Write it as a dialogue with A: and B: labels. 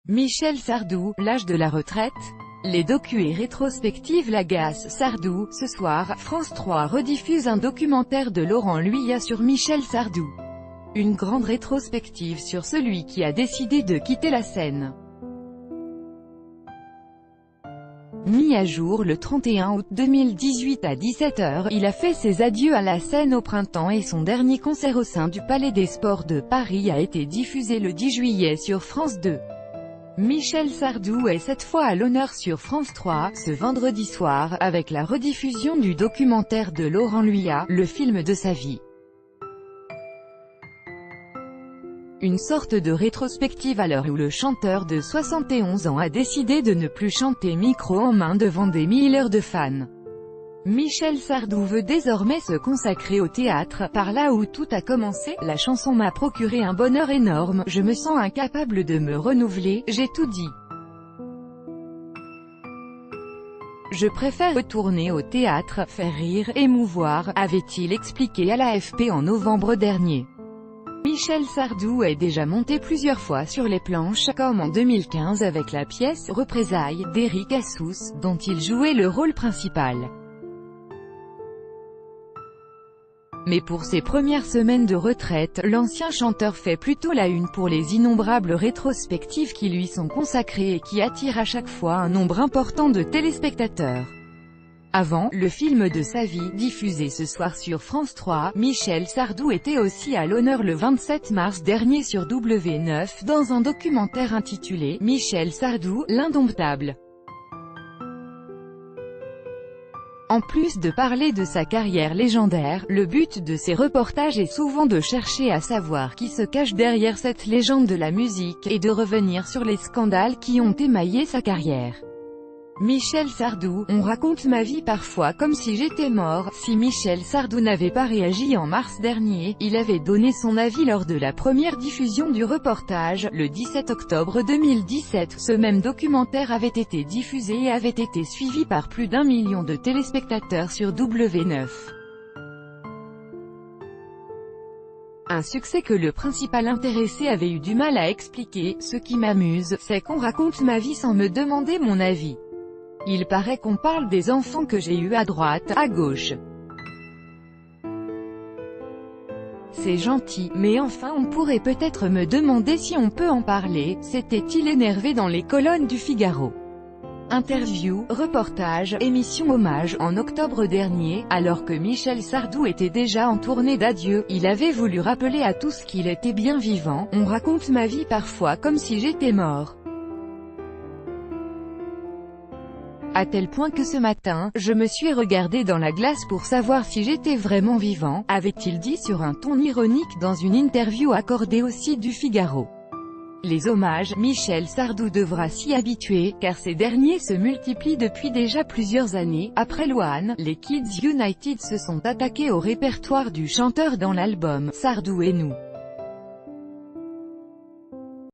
A: Michel Sardou, l'âge de la retraite? Les docus et rétrospectives l'agacent. Sardou. Ce soir, France 3 rediffuse un documentaire de Laurent Luyat sur Michel Sardou. Une grande rétrospective sur celui qui a décidé de quitter la scène. Mis à jour le 31 août 2018 à 17 h, il a fait ses adieux à la scène au printemps et son dernier concert au sein du Palais des Sports de Paris a été diffusé le 10 juillet sur France 2. Michel Sardou est cette fois à l'honneur sur France 3, ce vendredi soir, avec la rediffusion du documentaire de Laurent Luyat, le film de sa vie. Une sorte de rétrospective à l'heure où le chanteur de 71 ans a décidé de ne plus chanter micro en main devant des milliers de fans. Michel Sardou veut désormais se consacrer au théâtre. Par là où tout a commencé, la chanson m'a procuré un bonheur énorme, je me sens incapable de me renouveler, j'ai tout dit. Je préfère retourner au théâtre, faire rire, émouvoir, avait-il expliqué à l'AFP en novembre dernier. Michel Sardou est déjà monté plusieurs fois sur les planches, comme en 2015 avec la pièce « Représailles » d'Éric Assous, dont il jouait le rôle principal. Mais pour ses premières semaines de retraite, l'ancien chanteur fait plutôt la une pour les innombrables rétrospectives qui lui sont consacrées et qui attirent à chaque fois un nombre important de téléspectateurs. Avant, le film de sa vie, diffusé ce soir sur France 3, Michel Sardou était aussi à l'honneur le 27 mars dernier sur W9 dans un documentaire intitulé « Michel Sardou, l'indomptable ». En plus de parler de sa carrière légendaire, le but de ces reportages est souvent de chercher à savoir qui se cache derrière cette légende de la musique, et de revenir sur les scandales qui ont émaillé sa carrière. Michel Sardou, on raconte ma vie parfois comme si j'étais mort. Si Michel Sardou n'avait pas réagi en mars dernier, il avait donné son avis lors de la première diffusion du reportage, le 17 octobre 2017. Ce même documentaire avait été diffusé et avait été suivi par plus d'1 million de téléspectateurs sur W9. Un succès que le principal intéressé avait eu du mal à expliquer. Ce qui m'amuse, c'est qu'on raconte ma vie sans me demander mon avis. Il paraît qu'on parle des enfants que j'ai eus à droite, à gauche. C'est gentil, mais enfin on pourrait peut-être me demander si on peut en parler, s'était-il énervé dans les colonnes du Figaro. Interview, reportage, émission hommage. En octobre dernier, alors que Michel Sardou était déjà en tournée d'adieu, il avait voulu rappeler à tous qu'il était bien vivant. On raconte ma vie parfois comme si j'étais mort. À tel point que ce matin, je me suis regardé dans la glace pour savoir si j'étais vraiment vivant, avait-il dit sur un ton ironique dans une interview accordée au site du Figaro. Les hommages, Michel Sardou devra s'y habituer, car ces derniers se multiplient depuis déjà plusieurs années. Après Loane, les Kids United se sont attaqués au répertoire du chanteur dans l'album « Sardou et nous ».